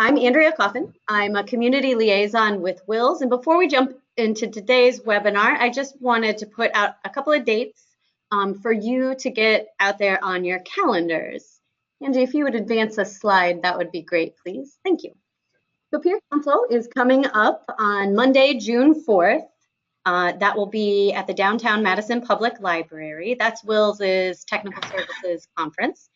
I'm Andrea Coffin. I'm a community liaison with WiLS. And before we jump into today's webinar, I just wanted to put out a couple of dates for you to get out there on your calendars. Angie, if you would advance a slide, that would be great, please. Thank you. So Peer Council is coming up on Monday, June 4th. That will be at the Downtown Madison Public Library. That's WiLS's Technical Services Conference.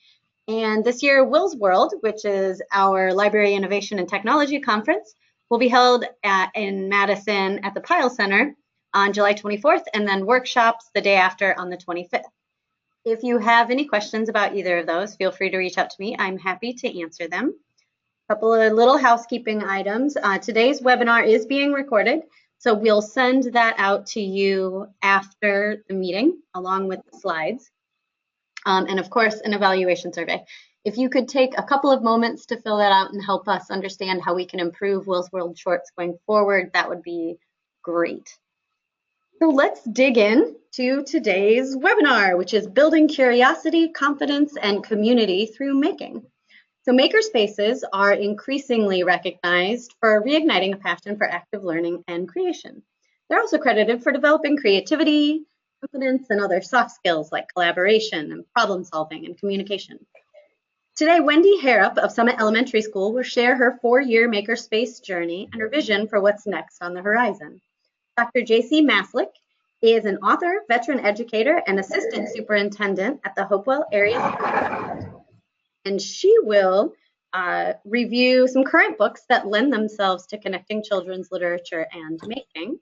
And this year, WiLSWorld, which is our Library Innovation and Technology Conference, will be held in Madison at the Pyle Center on July 24th, and then workshops the day after on the 25th. If you have any questions about either of those, feel free to reach out to me. I'm happy to answer them. A couple of little housekeeping items. Today's webinar is being recorded, so we'll send that out to you after the meeting, along with the slides. And of course, an evaluation survey. If you could take a couple of moments to fill that out and help us understand how we can improve WiLSWorld Shorts going forward, that would be great. So let's dig in to today's webinar, which is Building Curiosity, Confidence, and Community Through Making. So Makerspaces are increasingly recognized for reigniting a passion for active learning and creation. They're also credited for developing creativity, confidence, and other soft skills like collaboration and problem solving and communication. Today, Wendy Harrop of Summit Elementary School will share her 4-year Makerspace journey and her vision for what's next on the horizon. Dr. Jacie Maslyk is an author, veteran educator, and assistant superintendent at the Hopewell Area School District. And she will review some current books that lend themselves to connecting children's literature and making.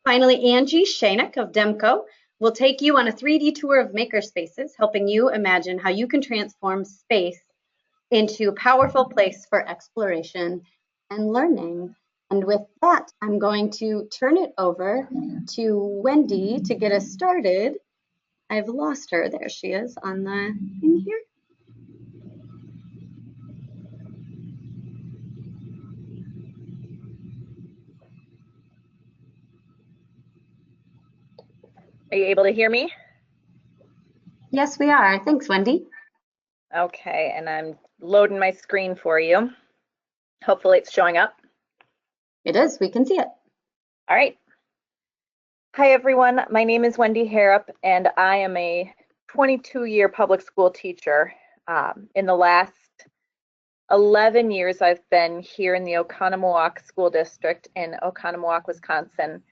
Finally, Angie Schoeneck of Demco will take you on a 3D tour of Makerspaces, helping you imagine how you can transform space into a powerful place for exploration and learning. And with that, I'm going to turn it over to Wendy to get us started. I've lost her. There she is on the thing here. Are you able to hear me? Yes, we are. Thanks, Wendy. Okay, and I'm loading my screen for you. Hopefully it's showing up. It is. We can see it. All right. Hi, everyone. My name is Wendy Harrop, and I am a 22-year public school teacher. In the last 11 years, I've been here in the Oconomowoc School District in Oconomowoc, Wisconsin.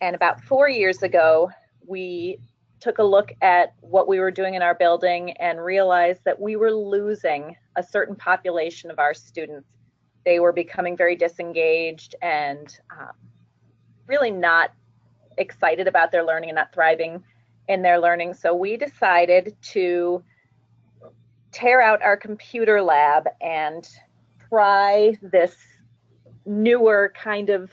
And about 4 years ago, we took a look at what we were doing in our building and realized that we were losing a certain population of our students. They were becoming very disengaged and really not excited about their learning and not thriving in their learning. So we decided to tear out our computer lab and try this newer kind of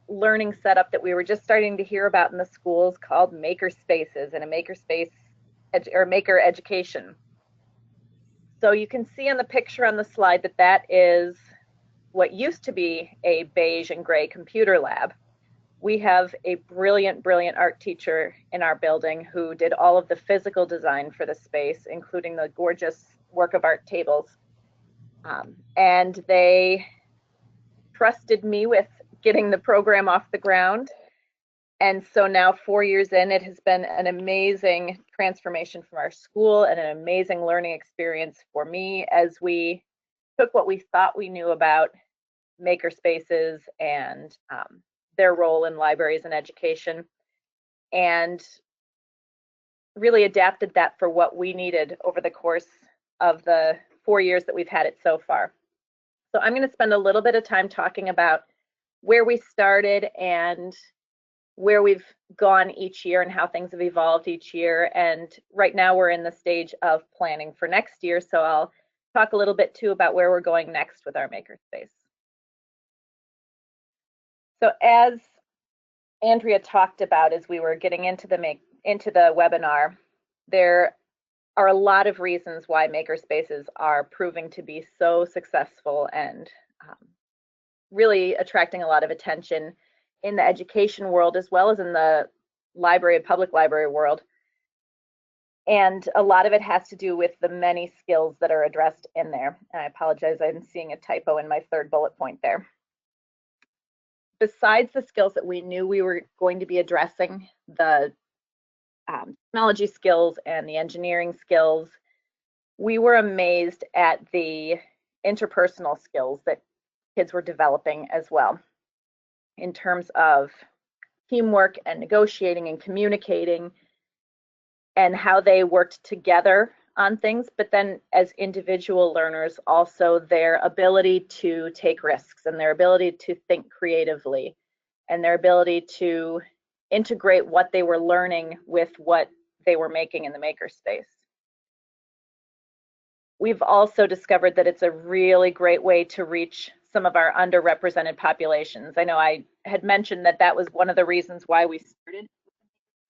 learning setup that we were just starting to hear about in the schools called Makerspaces and a Makerspace or Maker Education. So you can see on the picture on the slide that that is what used to be a beige and gray computer lab. We have a brilliant, brilliant art teacher in our building who did all of the physical design for the space, including the gorgeous work of art tables. And they trusted me with getting the program off the ground. And so now 4 years in, it has been an amazing transformation from our school and an amazing learning experience for me as we took what we thought we knew about makerspaces and their role in libraries and education and really adapted that for what we needed over the course of the 4 years that we've had it so far. So I'm going to spend a little bit of time talking about where we started and where we've gone each year and how things have evolved each year. And right now we're in the stage of planning for next year. So I'll talk a little bit too about where we're going next with our Makerspace. So as Andrea talked about as we were getting into the webinar, there are a lot of reasons why Makerspaces are proving to be so successful and really attracting a lot of attention in the education world as well as in the library and public library world. And a lot of it has to do with the many skills that are addressed in there. And I apologize, I'm seeing a typo in my third bullet point there. Besides the skills that we knew we were going to be addressing, the technology skills and the engineering skills, we were amazed at the interpersonal skills that kids were developing as well, in terms of teamwork and negotiating and communicating, and how they worked together on things, but then as individual learners, also their ability to take risks and their ability to think creatively and their ability to integrate what they were learning with what they were making in the makerspace. We've also discovered that it's a really great way to reach some of our underrepresented populations. I know I had mentioned that that was one of the reasons why we started in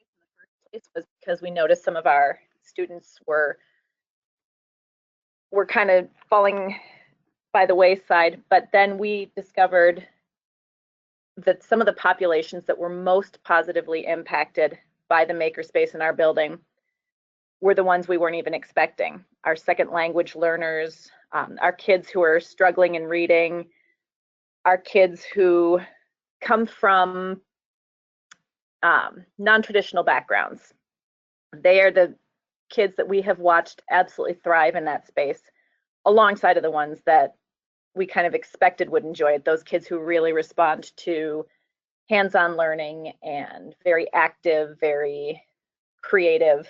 the first place, was because we noticed some of our students were kind of falling by the wayside, but then we discovered that some of the populations that were most positively impacted by the makerspace in our building were the ones we weren't even expecting. Our second language learners, our kids who are struggling in reading, our kids who come from non-traditional backgrounds. They are the kids that we have watched absolutely thrive in that space, alongside of the ones that we kind of expected would enjoy it, those kids who really respond to hands-on learning and very active, very creative,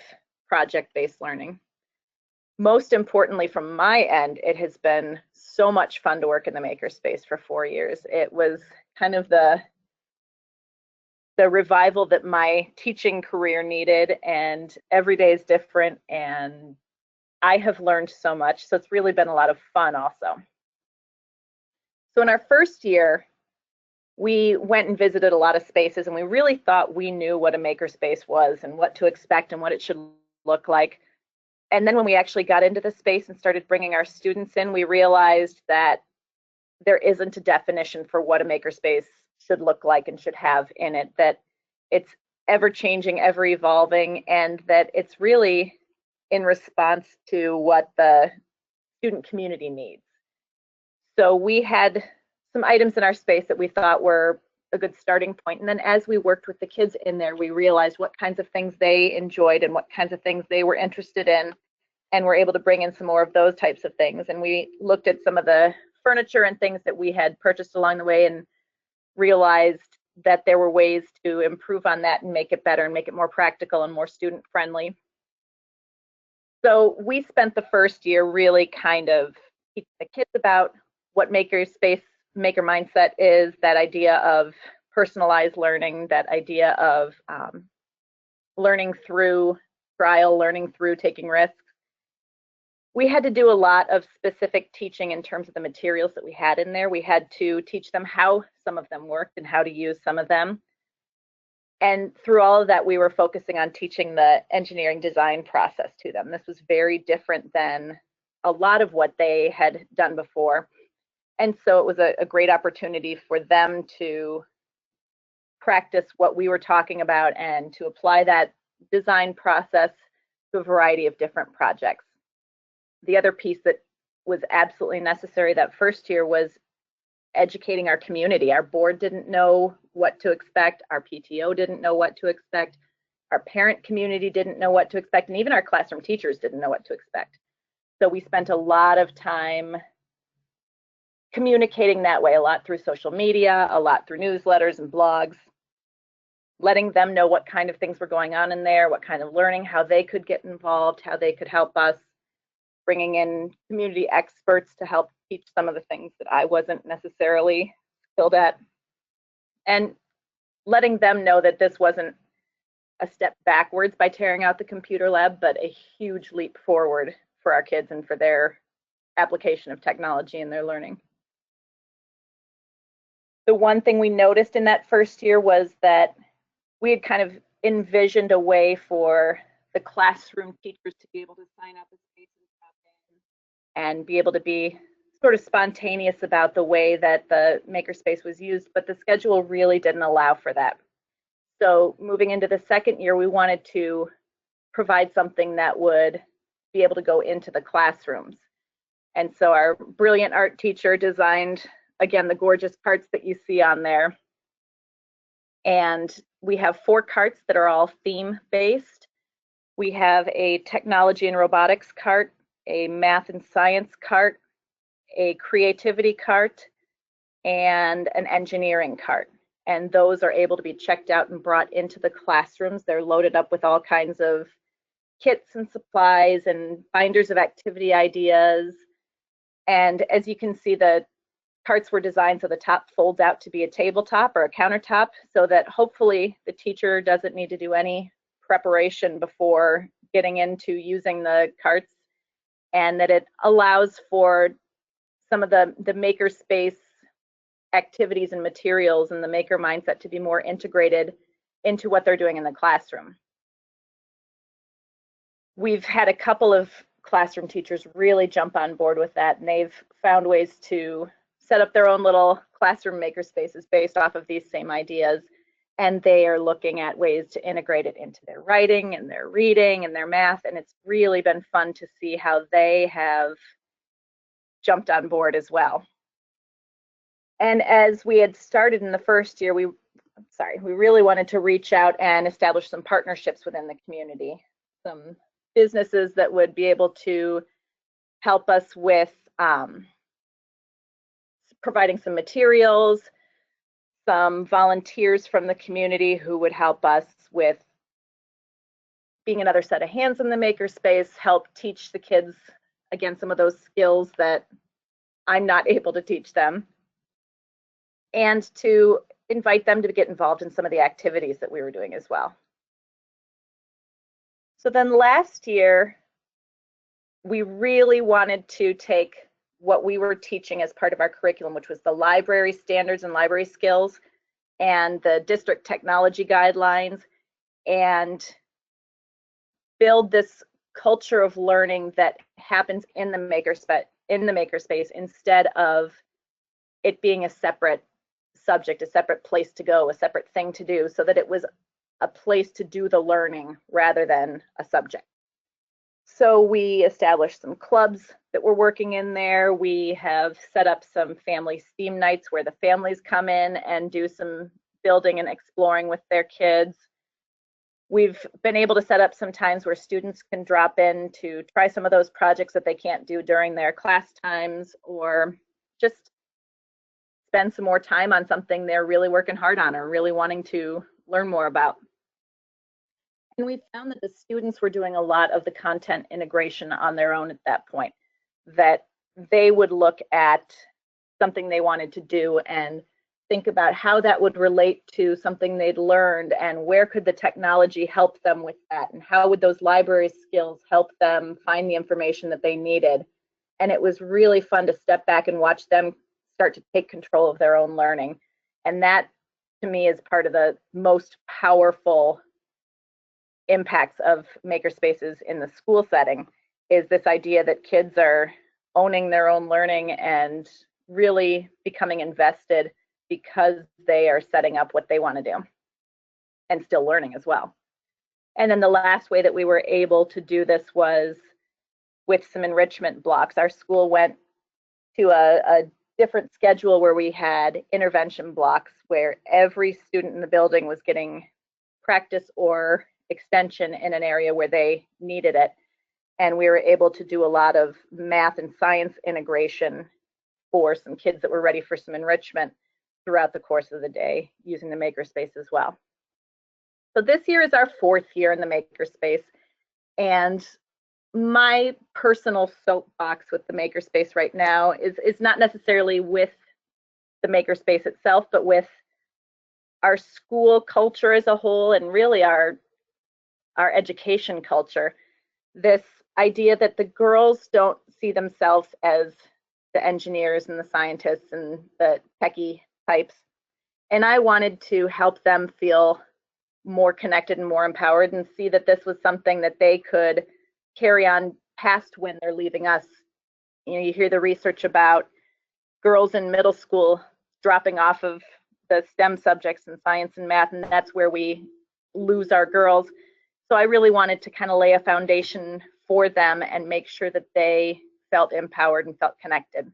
project-based learning. Most importantly, from my end, it has been so much fun to work in the makerspace for 4 years. It was kind of the revival that my teaching career needed, and every day is different, and I have learned so much, so it's really been a lot of fun also. So in our first year, we went and visited a lot of spaces, and we really thought we knew what a makerspace was and what to expect and what it should look like. And then when we actually got into the space and started bringing our students in, we realized that there isn't a definition for what a makerspace should look like and should have in it, that it's ever changing, ever evolving, and that it's really in response to what the student community needs. So we had some items in our space that we thought were a good starting point. And then as we worked with the kids in there, we realized what kinds of things they enjoyed and what kinds of things they were interested in, and were able to bring in some more of those types of things. And we looked at some of the furniture and things that we had purchased along the way and realized that there were ways to improve on that and make it better and make it more practical and more student friendly. So we spent the first year really kind of teaching the kids about what makerspace, maker mindset is, that idea of personalized learning, that idea of learning through trial, learning through taking risks. We had to do a lot of specific teaching in terms of the materials that we had in there. We had to teach them how some of them worked and how to use some of them. And through all of that, we were focusing on teaching the engineering design process to them. This was very different than a lot of what they had done before. And so it was a great opportunity for them to practice what we were talking about and to apply that design process to a variety of different projects. The other piece that was absolutely necessary that first year was educating our community. Our board didn't know what to expect. Our PTO didn't know what to expect. Our parent community didn't know what to expect. And even our classroom teachers didn't know what to expect. So we spent a lot of time communicating that way, a lot through social media, a lot through newsletters and blogs, letting them know what kind of things were going on in there, what kind of learning, how they could get involved, how they could help us, bringing in community experts to help teach some of the things that I wasn't necessarily skilled at, and letting them know that this wasn't a step backwards by tearing out the computer lab, but a huge leap forward for our kids and for their application of technology in their learning. The one thing we noticed in that first year was that we had kind of envisioned a way for the classroom teachers to be able to sign up as spaces and be able to be sort of spontaneous about the way that the makerspace was used, but the schedule really didn't allow for that. So moving into the second year, we wanted to provide something that would be able to go into the classrooms. And so our brilliant art teacher designed, again, the gorgeous carts that you see on there. And we have 4 carts that are all theme-based. We have a technology and robotics cart, a math and science cart, a creativity cart, and an engineering cart. And those are able to be checked out and brought into the classrooms. They're loaded up with all kinds of kits and supplies and binders of activity ideas. And as you can see, the carts were designed so the top folds out to be a tabletop or a countertop, so that hopefully the teacher doesn't need to do any preparation before getting into using the carts, and that it allows for some of the makerspace activities and materials and the maker mindset to be more integrated into what they're doing in the classroom. We've had a couple of classroom teachers really jump on board with that, and they've found ways to set up their own little classroom makerspaces based off of these same ideas, and they are looking at ways to integrate it into their writing and their reading and their math, and it's really been fun to see how they have jumped on board as well. And as we had started in the first year, we really wanted to reach out and establish some partnerships within the community, some businesses that would be able to help us with providing some materials, some volunteers from the community who would help us with being another set of hands in the makerspace, help teach the kids, again, some of those skills that I'm not able to teach them, and to invite them to get involved in some of the activities that we were doing as well. So then last year, we really wanted to take what we were teaching as part of our curriculum, which was the library standards and library skills and the district technology guidelines, and build this culture of learning that happens in the makerspace instead of it being a separate subject, a separate place to go, a separate thing to do, so that it was a place to do the learning rather than a subject. So we established some clubs that were working in there. We have set up some family STEAM nights where the families come in and do some building and exploring with their kids. We've been able to set up some times where students can drop in to try some of those projects that they can't do during their class times, or just spend some more time on something they're really working hard on or really wanting to learn more about. And we found that the students were doing a lot of the content integration on their own at that point, that they would look at something they wanted to do and think about how that would relate to something they'd learned, and where could the technology help them with that, and how would those library skills help them find the information that they needed. And it was really fun to step back and watch them start to take control of their own learning. And that, to me, is part of the most powerful impacts of makerspaces in the school setting, is this idea that kids are owning their own learning and really becoming invested because they are setting up what they want to do and still learning as well. And then the last way that we were able to do this was with some enrichment blocks. Our school went to a different schedule where we had intervention blocks where every student in the building was getting practice or extension in an area where they needed it. And we were able to do a lot of math and science integration for some kids that were ready for some enrichment throughout the course of the day using the Makerspace as well. So this year is our 4th year in the Makerspace, and my personal soapbox with the Makerspace right now is not necessarily with the Makerspace itself, but with our school culture as a whole, and really our education culture. This idea that the girls don't see themselves as the engineers and the scientists and the techie types. And I wanted to help them feel more connected and more empowered, and see that this was something that they could carry on past when they're leaving us. You know, you hear the research about girls in middle school dropping off of the STEM subjects in science and math, and that's where we lose our girls. So I really wanted to kind of lay a foundation for them and make sure that they felt empowered and felt connected.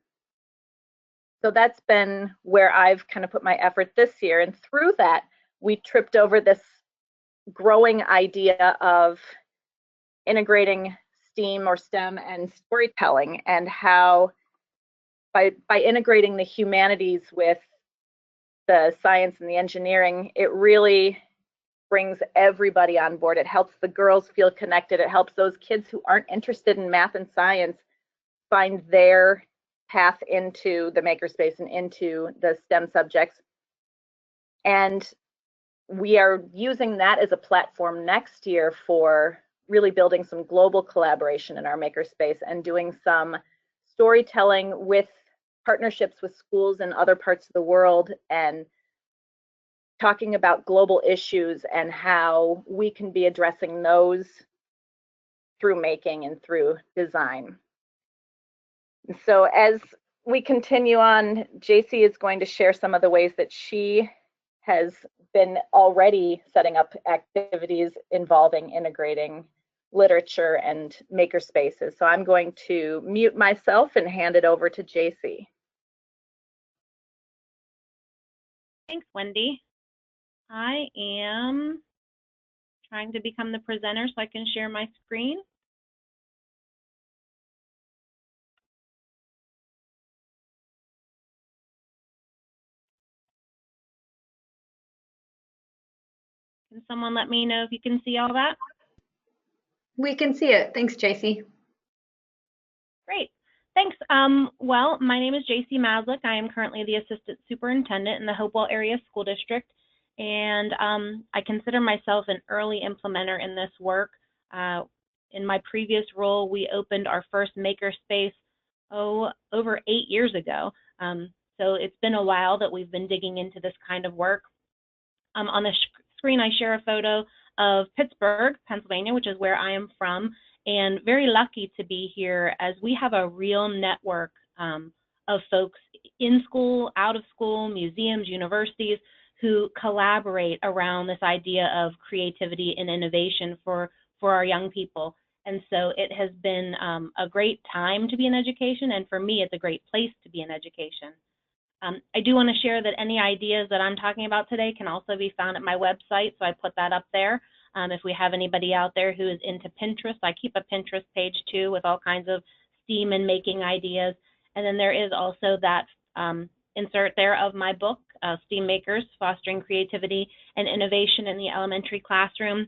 So that's been where I've kind of put my effort this year. And through that, we tripped over this growing idea of integrating STEAM or STEM and storytelling, and how by integrating the humanities with the science and the engineering, it really brings everybody on board. It helps the girls feel connected. It helps those kids who aren't interested in math and science find their path into the makerspace and into the STEM subjects. And we are using that as a platform next year for really building some global collaboration in our makerspace and doing some storytelling with partnerships with schools in other parts of the world, and talking about global issues and how we can be addressing those through making and through design. And so as we continue on, Jacie is going to share some of the ways that she has been already setting up activities involving integrating literature and makerspaces. So I'm going to mute myself and hand it over to Jacie. Thanks, Wendy. I am trying to become the presenter so I can share my screen. Can someone let me know if you can see all that? We can see it. Thanks, Jacie. Great. Thanks. Well, my name is Jacie Maslyk. I am currently the Assistant Superintendent in the Hopewell Area School District, and I consider myself an early implementer in this work. In my previous role, we opened our first makerspace, over 8 years ago. So it's been a while that we've been digging into this kind of work. On the screen, I share a photo of Pittsburgh, Pennsylvania, which is where I am from, and very lucky to be here as we have a real network of folks in school, out of school, museums, universities, who collaborate around this idea of creativity and innovation for our young people. And so it has been a great time to be in education, and for me, it's a great place to be in education. I do want to share that any ideas that I'm talking about today can also be found at my website, so I put that up there. If we have anybody out there who is into Pinterest, I keep a Pinterest page too with all kinds of STEAM and making ideas. And then there is also that insert there of my book, STEAM Makers, Fostering Creativity and Innovation in the Elementary Classroom,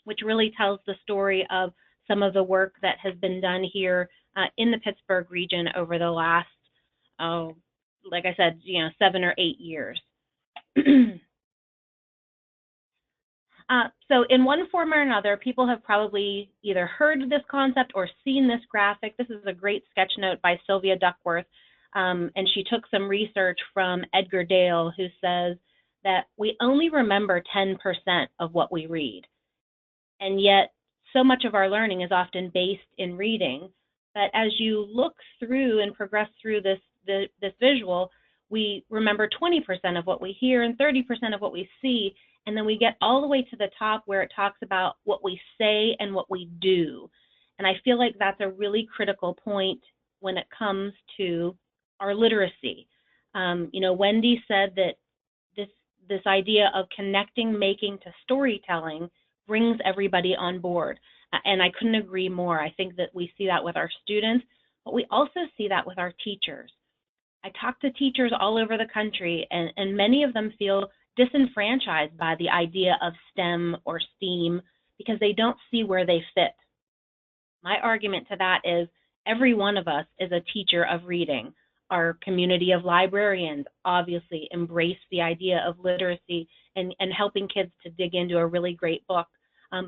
which really tells the story of some of the work that has been done here in the Pittsburgh region over the last, like I said, 7 or 8 years. So in one form or another, people have probably either heard this concept or seen this graphic. This is a great sketch note by Sylvia Duckworth, and she took some research from Edgar Dale, who says that we only remember 10% of what we read. And yet, so much of our learning is often based in reading. But as you look through and progress through this visual, we remember 20% of what we hear and 30% of what we see. And then we get all the way to the top where it talks about what we say and what we do. And I feel like that's a really critical point when it comes to our literacy. Wendy said that this idea of connecting making to storytelling brings everybody on board. And I couldn't agree more. I think that we see that with our students, but we also see that with our teachers. I talk to teachers all over the country, and many of them feel disenfranchised by the idea of STEM or STEAM because they don't see where they fit. My argument to that is every one of us is a teacher of reading. Our community of librarians obviously embrace the idea of literacy and helping kids to dig into a really great book.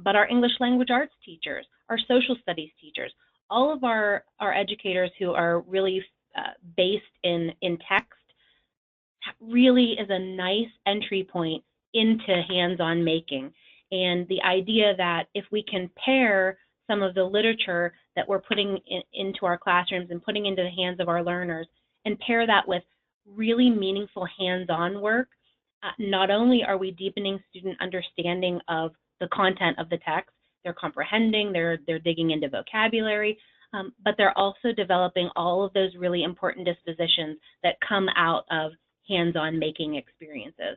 But our English language arts teachers, our social studies teachers, all of our educators who are really based in text, really is a nice entry point into hands-on making. And the idea that if we can pair some of the literature that we're putting into our classrooms and putting into the hands of our learners and pair that with really meaningful hands-on work, not only are we deepening student understanding of the content of the text, they're comprehending, they're digging into vocabulary, but they're also developing all of those really important dispositions that come out of hands-on making experiences.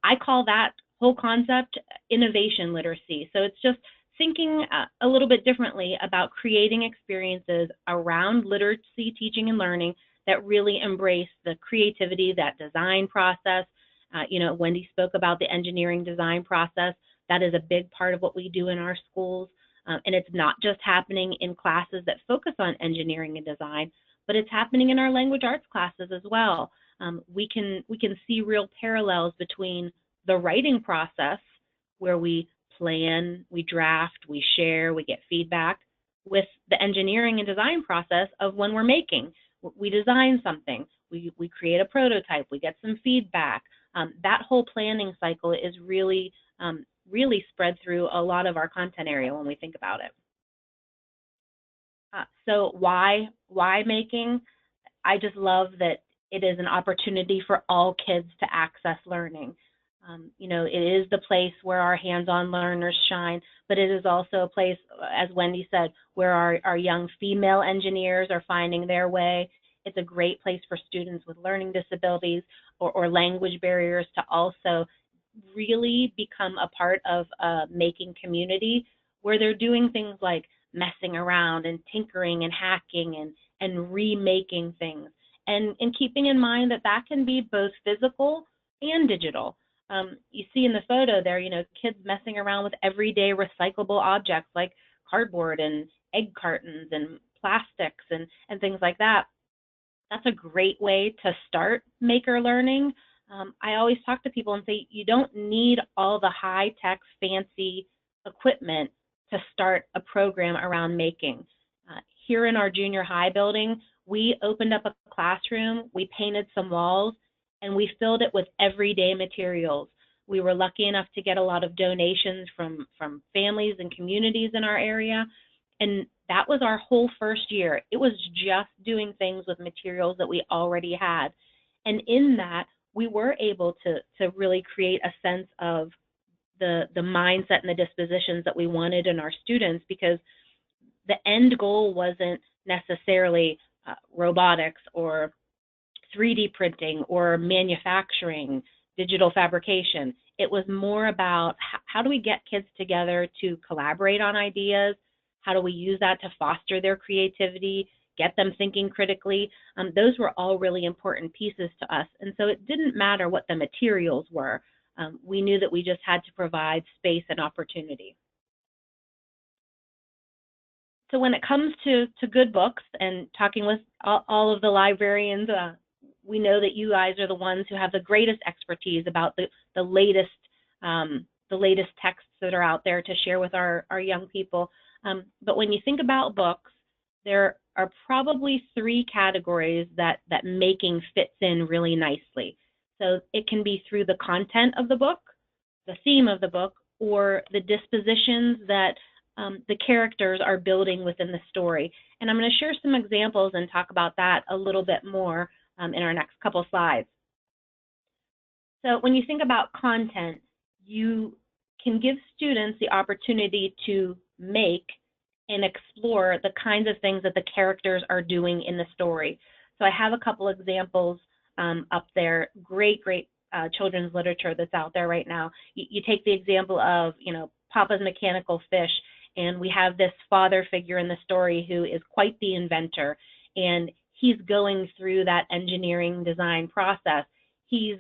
I call that whole concept innovation literacy. So it's just thinking a little bit differently about creating experiences around literacy, teaching, and learning that really embrace the creativity, that design process. Wendy spoke about the engineering design process. That is a big part of what we do in our schools. And it's not just happening in classes that focus on engineering and design, but it's happening in our language arts classes as well. We can see real parallels between the writing process, where we plan, we draft, we share, we get feedback, with the engineering and design process of when we're making. We design something, we create a prototype, we get some feedback. That whole planning cycle is really spread through a lot of our content area when we think about it. So why making? I just love that it is an opportunity for all kids to access learning. It is the place where our hands-on learners shine, but it is also a place, as Wendy said, where our young female engineers are finding their way. It's a great place for students with learning disabilities or language barriers to also really become a part of a making community where they're doing things like messing around and tinkering and hacking and remaking things, and keeping in mind that can be both physical and digital. You see in the photo there, kids messing around with everyday recyclable objects like cardboard and egg cartons and plastics and things like that. That's a great way to start maker learning. I always talk to people and say, you don't need all the high-tech, fancy equipment to start a program around making. Here in our junior high building, we opened up a classroom, we painted some walls, and we filled it with everyday materials. We were lucky enough to get a lot of donations from families and communities in our area, and that was our whole first year. It was just doing things with materials that we already had. And in that, we were able to really create a sense of the mindset and the dispositions that we wanted in our students, because the end goal wasn't necessarily robotics or 3D printing or manufacturing, digital fabrication. It was more about how do we get kids together to collaborate on ideas? How do we use that to foster their creativity, get them thinking critically? Those were all really important pieces to us. And so it didn't matter what the materials were. We knew that we just had to provide space and opportunity. So when it comes to good books and talking with all of the librarians, we know that you guys are the ones who have the greatest expertise about the latest texts that are out there to share with our young people. But when you think about books, there are probably three categories that making fits in really nicely. So it can be through the content of the book, the theme of the book, or the dispositions that the characters are building within the story. And I'm going to share some examples and talk about that a little bit more in our next couple slides. So when you think about content, you can give students the opportunity to make and explore the kinds of things that the characters are doing in the story. So I have a couple examples up there, great children's literature that's out there right now. You take the example of, Papa's Mechanical Fish, and we have this father figure in the story who is quite the inventor, and he's going through that engineering design process. He's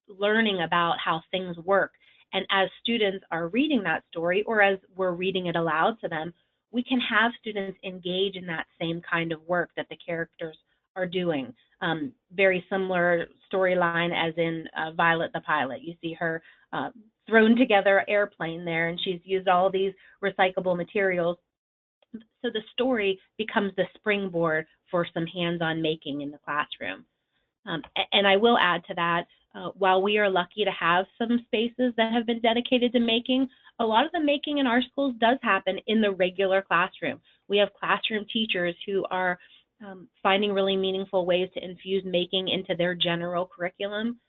learning about how things work. And as students are reading that story, or as we're reading it aloud to them, we can have students engage in that same kind of work that the characters are doing. Very similar storyline as in Violet the Pilot. You see her thrown together airplane there, and she's used all these recyclable materials. So the story becomes the springboard for some hands-on making in the classroom. And I will add to that, while we are lucky to have some spaces that have been dedicated to making, a lot of the making in our schools does happen in the regular classroom. We have classroom teachers who are finding really meaningful ways to infuse making into their general curriculum.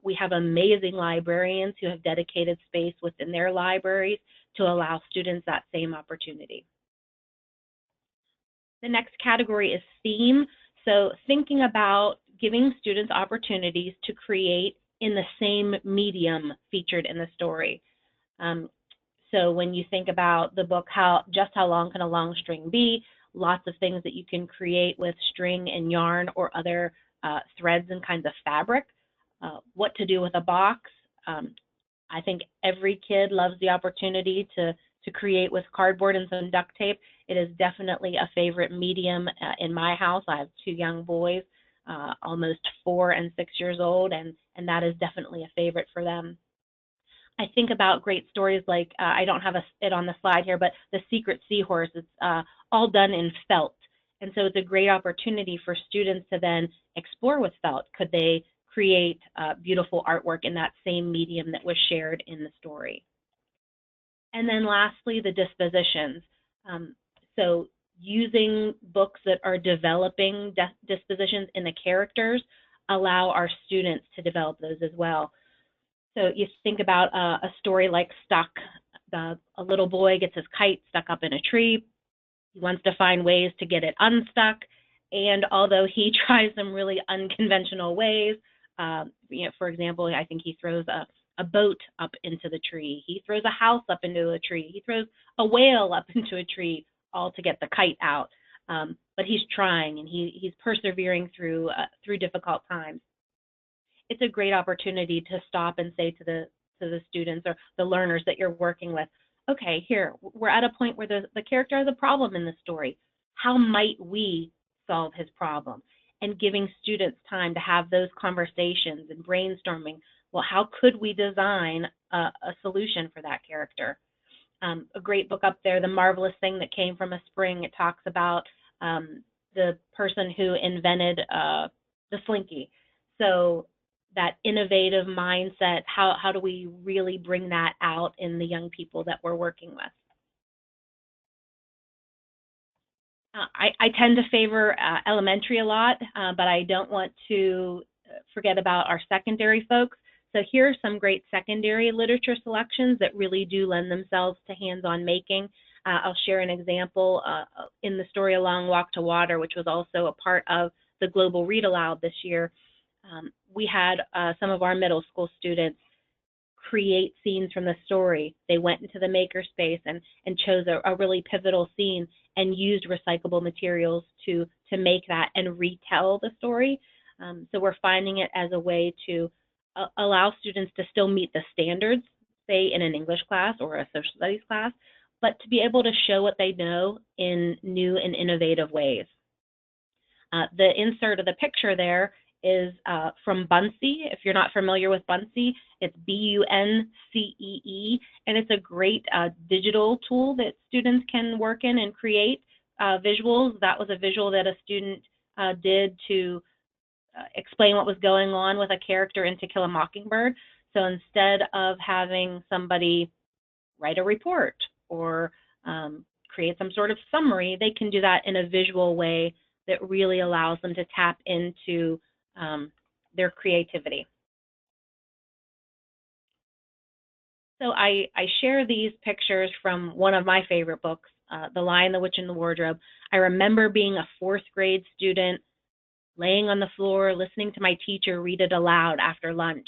We have amazing librarians who have dedicated space within their libraries to allow students that same opportunity. The next category is theme. So thinking about giving students opportunities to create in the same medium featured in the story. So when you think about the book, just how long can a long string be? Lots of things that you can create with string and yarn or other threads and kinds of fabric. What to do with a box. I think every kid loves the opportunity to create with cardboard and some duct tape. It is definitely a favorite medium in my house. I have 2 young boys, almost 4 and 6 years old, and that is definitely a favorite for them. I think about great stories like, I don't have it on the slide here, but The Secret Seahorse. It's all done in felt. And so it's a great opportunity for students to then explore with felt. Could they create beautiful artwork in that same medium that was shared in the story? And then lastly, the dispositions. So using books that are developing dispositions in the characters allow our students to develop those as well. So you think about a story like Stuck. A little boy gets his kite stuck up in a tree. He wants to find ways to get it unstuck. And although he tries some really unconventional ways, for example, I think he throws a boat up into the tree. He throws a house up into a tree. He throws a whale up into a tree, all to get the kite out. But he's trying, and he's persevering through difficult times. It's a great opportunity to stop and say to the students or the learners that you're working with, okay, here, we're at a point where the character has a problem in the story. How might we solve his problem? And giving students time to have those conversations and brainstorming, well, how could we design a solution for that character? A great book up there, The Marvelous Thing That Came from a Spring. It talks about the person who invented the slinky. So that innovative mindset, how do we really bring that out in the young people that we're working with? I tend to favor elementary a lot, but I don't want to forget about our secondary folks. So here are some great secondary literature selections that really do lend themselves to hands-on making. I'll share an example in the story A Long Walk to Water, which was also a part of the Global Read Aloud this year. We had some of our middle school students create scenes from the story. They went into the Makerspace and chose a really pivotal scene and used recyclable materials to make that and retell the story. So we're finding it as a way to allow students to still meet the standards, say in an English class or a social studies class, but to be able to show what they know in new and innovative ways. The insert of the picture there is from Buncee. If you're not familiar with Buncee, it's Buncee, and it's a great digital tool that students can work in and create visuals. That was a visual that a student did to explain what was going on with a character in To Kill a Mockingbird. So instead of having somebody write a report or create some sort of summary, they can do that in a visual way that really allows them to tap into their creativity. So I share these pictures from one of my favorite books, The Lion, the Witch, and the Wardrobe. I remember being a 4th grade student, laying on the floor, listening to my teacher read it aloud after lunch.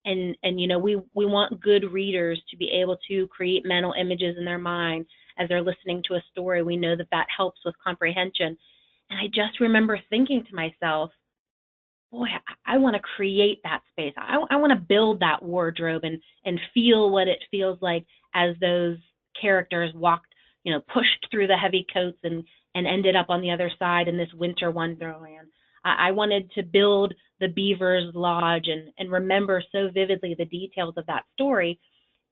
And you know, we want good readers to be able to create mental images in their mind as they're listening to a story. We know that helps with comprehension. And I just remember thinking to myself, boy, I want to create that space. I want to build that wardrobe and feel what it feels like as those characters walked, you know, pushed through the heavy coats and ended up on the other side in this winter wonderland. I wanted to build the Beaver's Lodge and remember so vividly the details of that story.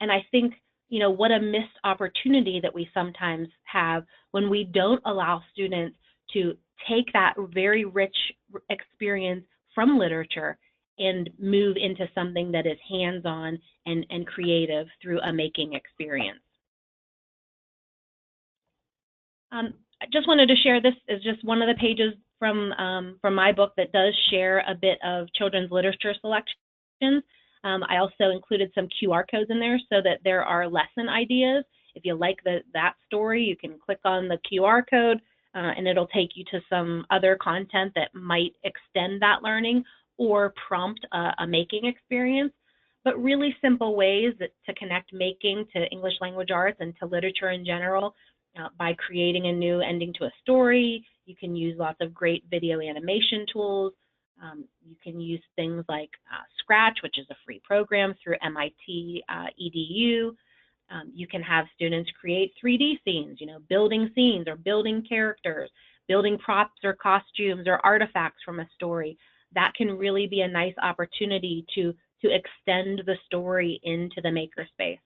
And I think, you know, what a missed opportunity that we sometimes have when we don't allow students to take that very rich experience from literature and move into something that is hands-on and creative through a making experience. I just wanted to share, this is just one of the pages from my book that does share a bit of children's literature selections. I also included some QR codes in there so that there are lesson ideas. If you like that story, you can click on the QR code and it'll take you to some other content that might extend that learning or prompt a making experience. But really simple ways to connect making to English language arts and to literature in general by creating a new ending to a story. You can use lots of great video animation tools. You can use things like Scratch, which is a free program through MIT EDU. You can have students create 3D scenes, building scenes or building characters, building props or costumes or artifacts from a story. That can really be a nice opportunity to extend the story into the makerspace.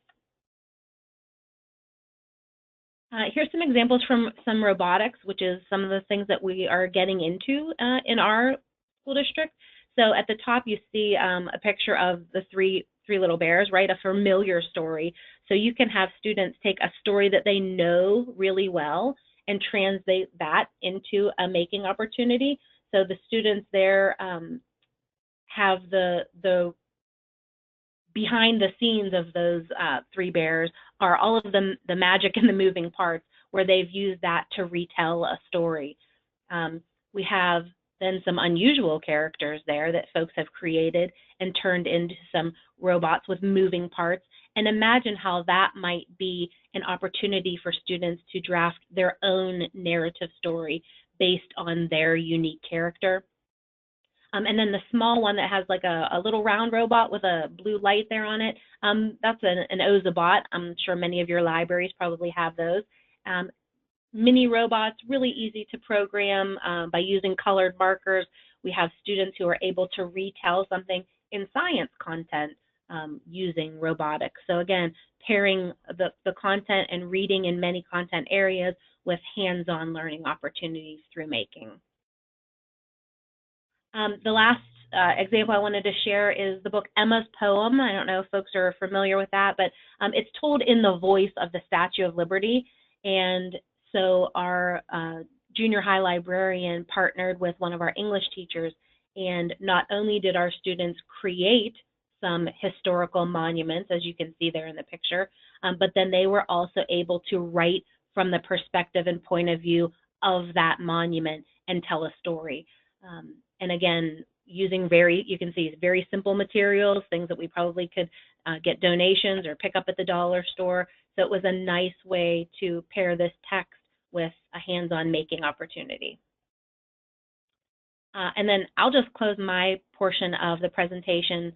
Here's some examples from some robotics, which is some of the things that we are getting into in our school district. So at the top, you see a picture of the three little bears, right? A familiar story. So you can have students take a story that they know really well and translate that into a making opportunity. So the students there have the behind the scenes of those three bears are all of the magic and the moving parts where they've used that to retell a story. We have then some unusual characters there that folks have created and turned into some robots with moving parts. And imagine how that might be an opportunity for students to draft their own narrative story based on their unique character. And then the small one that has like a little round robot with a blue light there on it, that's an Ozabot. I'm sure many of your libraries probably have those. Mini robots, really easy to program by using colored markers. We have students who are able to retell something in science content using robotics. So again, pairing the content and reading in many content areas with hands-on learning opportunities through making. The last example I wanted to share is the book Emma's Poem. I don't know if folks are familiar with that, but it's told in the voice of the Statue of Liberty. And so our junior high librarian partnered with one of our English teachers, and not only did our students create some historical monuments, as you can see there in the picture, but then they were also able to write from the perspective and point of view of that monument and tell a story. And again, using you can see very simple materials, things that we probably could get donations or pick up at the dollar store. So it was a nice way to pair this text with a hands-on making opportunity. And then I'll just close my portion of the presentation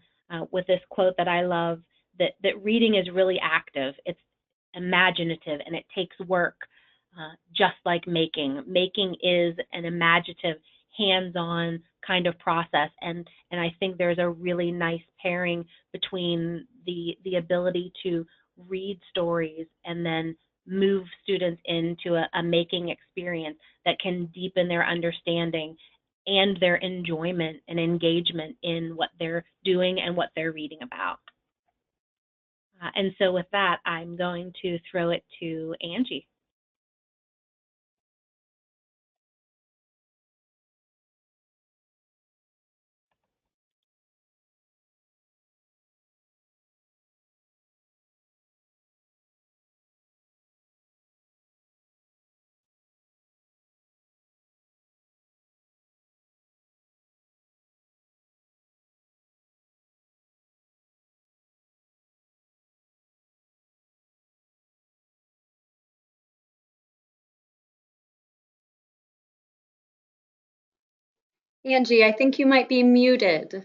with this quote that I love, that reading is really active. It's imaginative and it takes work, just like making. Making is an imaginative, hands-on kind of process, and I think there's a really nice pairing between the ability to read stories and then move students into a making experience that can deepen their understanding and their enjoyment and engagement in what they're doing and what they're reading about. And so with that, I'm going to throw it to Angie. Angie, I think you might be muted.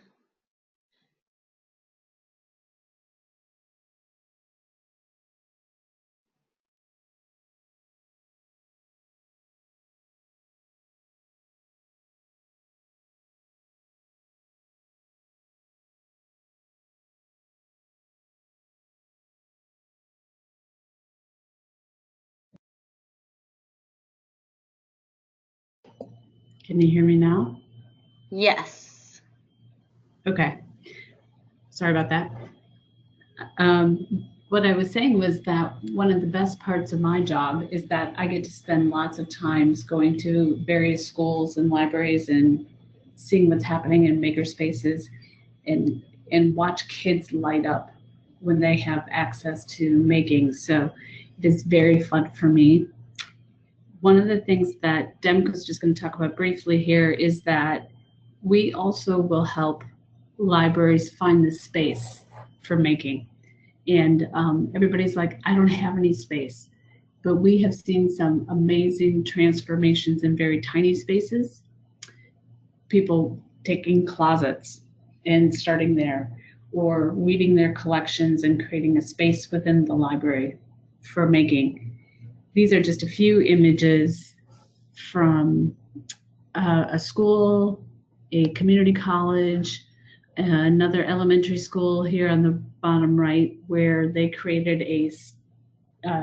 Can you hear me now? Yes. Okay. Sorry about that. What I was saying was that one of the best parts of my job is that I get to spend lots of times going to various schools and libraries and seeing what's happening in makerspaces. And and watch kids light up when they have access to making. So it is very fun for me. One of the things that Demco is just going to talk about briefly here is that we also will help libraries find the space for making. And everybody's like, I don't have any space. But we have seen some amazing transformations in very tiny spaces. People taking closets and starting there, or weeding their collections and creating a space within the library for making. These are just a few images from a school, a community college, another elementary school here on the bottom right, where they created a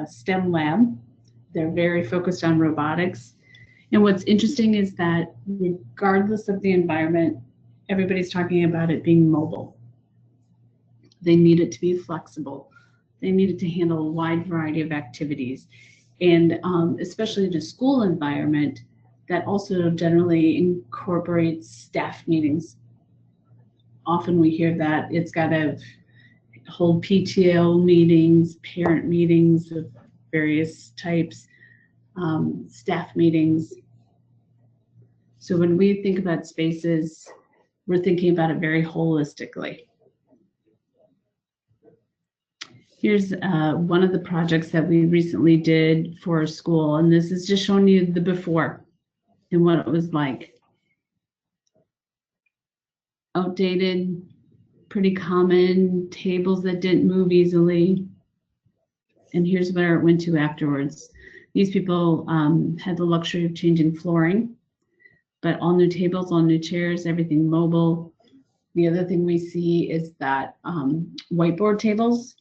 STEM lab. They're very focused on robotics. And what's interesting is that regardless of the environment, everybody's talking about it being mobile. They need it to be flexible. They need it to handle a wide variety of activities. And especially in a school environment, that also generally incorporates staff meetings. Often we hear that it's got to hold PTO meetings, parent meetings of various types, staff meetings. So when we think about spaces, we're thinking about it very holistically. Here's one of the projects that we recently did for a school, and this is just showing you the before and what it was like. Outdated, pretty common, tables that didn't move easily. And here's where it went to afterwards. These people had the luxury of changing flooring, but all new tables, all new chairs, everything mobile. The other thing we see is that whiteboard tables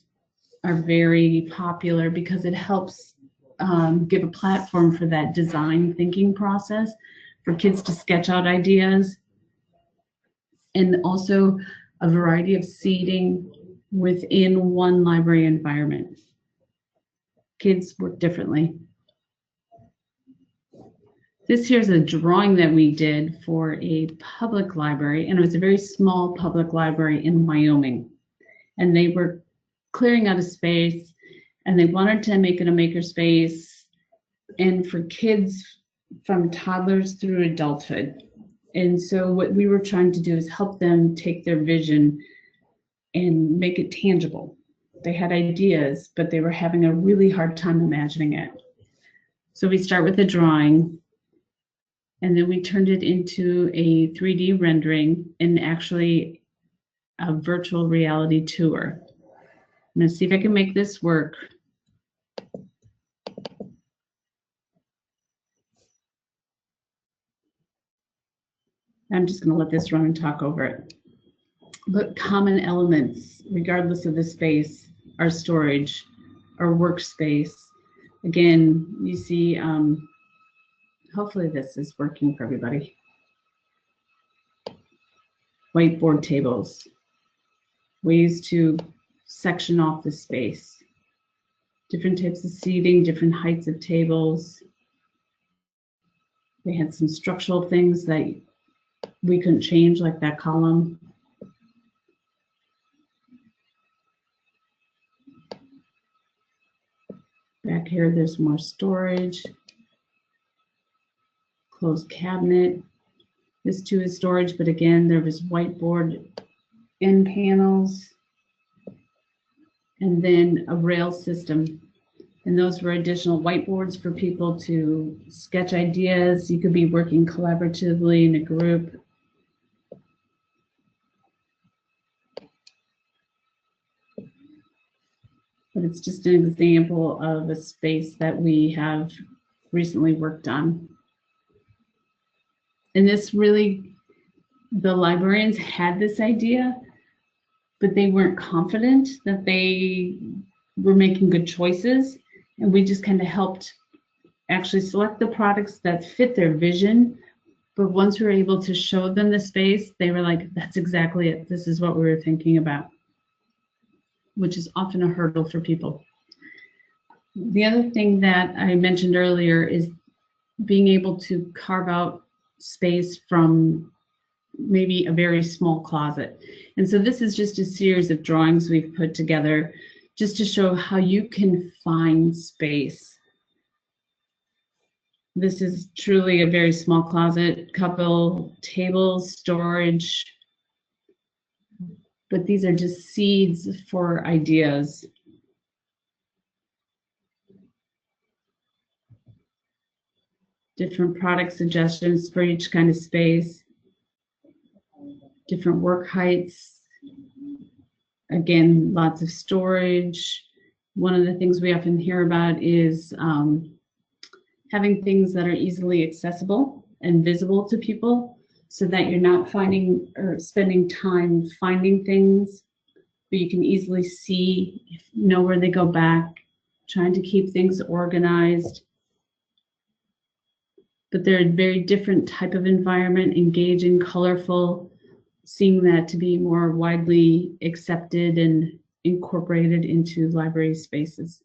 are very popular because it helps give a platform for that design thinking process for kids to sketch out ideas, and also a variety of seating within one library environment. Kids work differently. This here's a drawing that we did for a public library, and it was a very small public library in Wyoming. And they were clearing out a space, and they wanted to make it a makerspace, and for kids from toddlers through adulthood. And so what we were trying to do is help them take their vision and make it tangible. They had ideas, but they were having a really hard time imagining it. So we start with a drawing, and then we turned it into a 3D rendering and actually a virtual reality tour. I'm going to see if I can make this work. I'm just going to let this run and talk over it. But common elements, regardless of the space, our storage, our workspace. Again, you see, hopefully this is working for everybody. Whiteboard tables, ways to section off the space, different types of seating, different heights of tables. They had some structural things that we couldn't change, like that column. Back here, there's more storage. Closed cabinet. This too is storage, but again, there was whiteboard end panels. And then a rail system. And those were additional whiteboards for people to sketch ideas. You could be working collaboratively in a group. But it's just an example of a space that we have recently worked on. And this really, the librarians had this idea, but they weren't confident that they were making good choices. And we just kind of helped actually select the products that fit their vision. But once we were able to show them the space, they were like, that's exactly it. This is what we were thinking about, which is often a hurdle for people. The other thing that I mentioned earlier is being able to carve out space from maybe a very small closet. And so this is just a series of drawings we've put together just to show how you can find space. This is truly a very small closet, couple tables, storage, but these are just seeds for ideas. Different product suggestions for each kind of space, different work heights. Again, lots of storage. One of the things we often hear about is having things that are easily accessible and visible to people so that you're not finding or spending time finding things, but you can easily see, know where they go back, trying to keep things organized. But they're a very different type of environment, engaging, colorful, seeing that to be more widely accepted and incorporated into library spaces.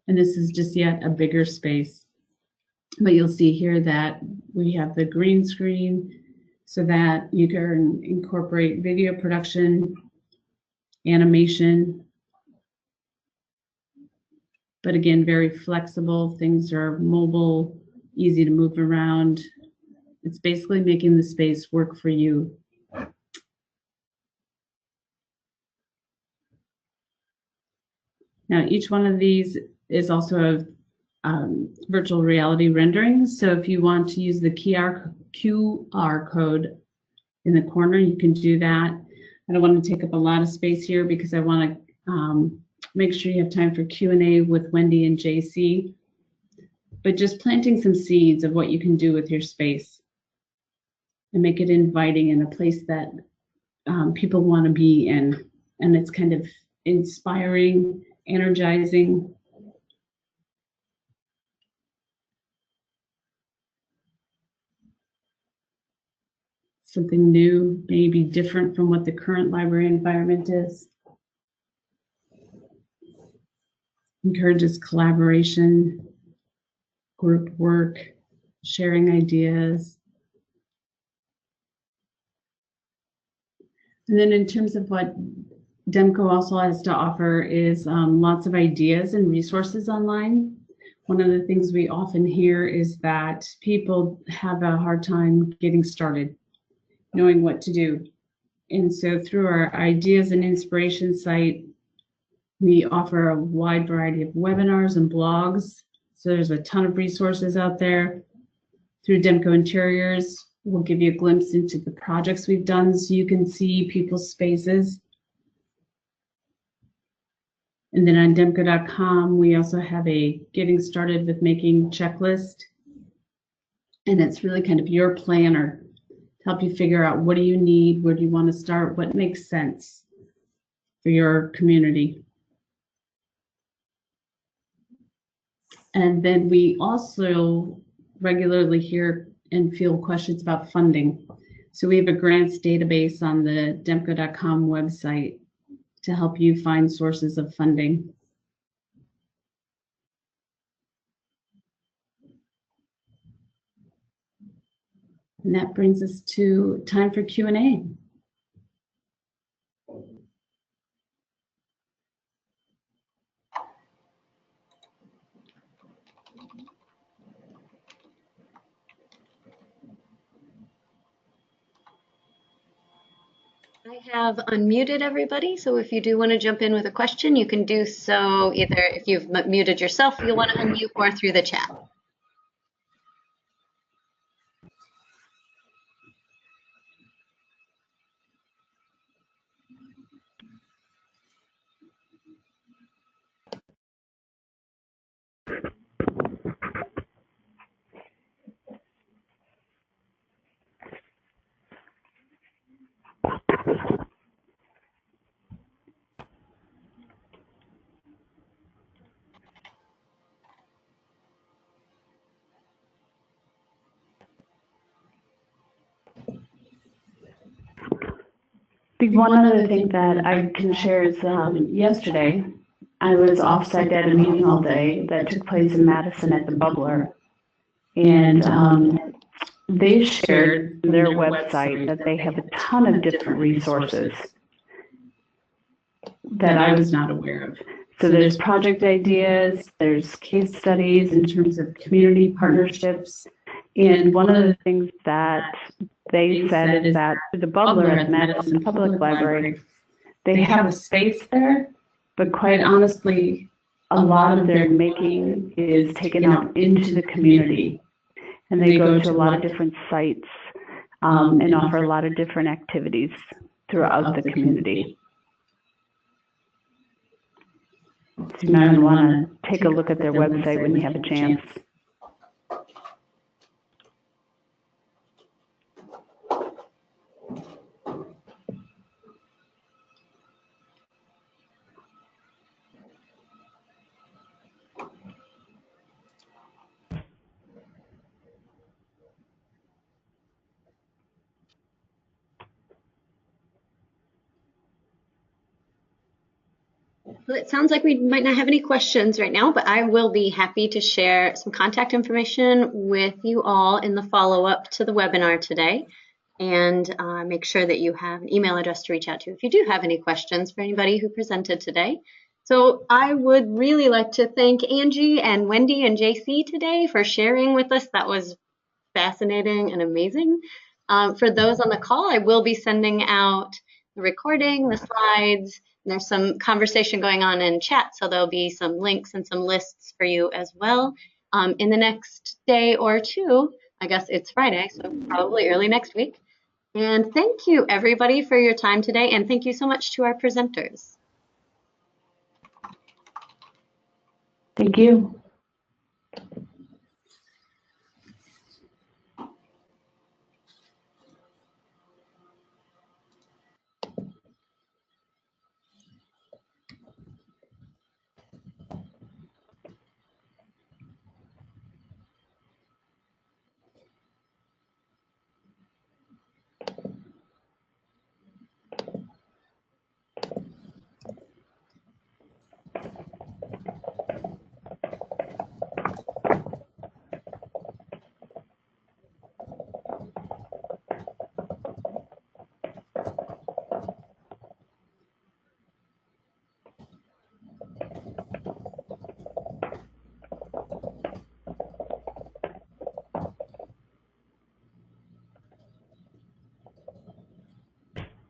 And this is just yet a bigger space. But you'll see here that we have the green screen so that you can incorporate video production, animation, but again, very flexible. Things are mobile, easy to move around. It's basically making the space work for you. Now, each one of these is also a virtual reality rendering. So if you want to use the QR code in the corner, you can do that. I don't want to take up a lot of space here because I want to make sure you have time for Q&A with Wendy and Jacie, but just planting some seeds of what you can do with your space and make it inviting and a place that people want to be in. And it's kind of inspiring, energizing. Something new, maybe different from what the current library environment is. Encourages collaboration, group work, sharing ideas. And then in terms of what Demco also has to offer is lots of ideas and resources online. One of the things we often hear is that people have a hard time getting started, knowing what to do. And so through our ideas and inspiration site, we offer a wide variety of webinars and blogs. So there's a ton of resources out there. Through Demco Interiors, we'll give you a glimpse into the projects we've done so you can see people's spaces. And then on demco.com, we also have a getting started with making checklist. And it's really kind of your planner to help you figure out what do you need, where do you want to start, what makes sense for your community. And then we also regularly hear and field questions about funding. So we have a grants database on the demco.com website to help you find sources of funding. And that brings us to time for Q&A. I have unmuted everybody, so if you do want to jump in with a question, you can do so either if you've muted yourself, you'll want to unmute, or through the chat. One other thing that I can share is yesterday I was offsite at a meeting all day that took place in Madison at the Bubbler. And they shared their website that they have a ton of different resources that I was not aware of. So there's project ideas, there's case studies in terms of community partnerships. And one of the things that they said is that the Bubbler at Madison Public Library, they have a space there, but quite honestly, a lot of their making is taken out into the community. And they go to a lot of different sites and offer a lot of different activities throughout the community. So you might want to take a look at their website when you have a chance. Well, it sounds like we might not have any questions right now, but I will be happy to share some contact information with you all in the follow-up to the webinar today, and make sure that you have an email address to reach out to if you do have any questions for anybody who presented today. So I would really like to thank Angie and Wendy and Jacie today for sharing with us. That was fascinating and amazing. For those on the call, I will be sending out the recording, the slides, and there's some conversation going on in chat, so there'll be some links and some lists for you as well in the next day or two. I guess it's Friday, so probably early next week. And thank you, everybody, for your time today, and thank you so much to our presenters. Thank you.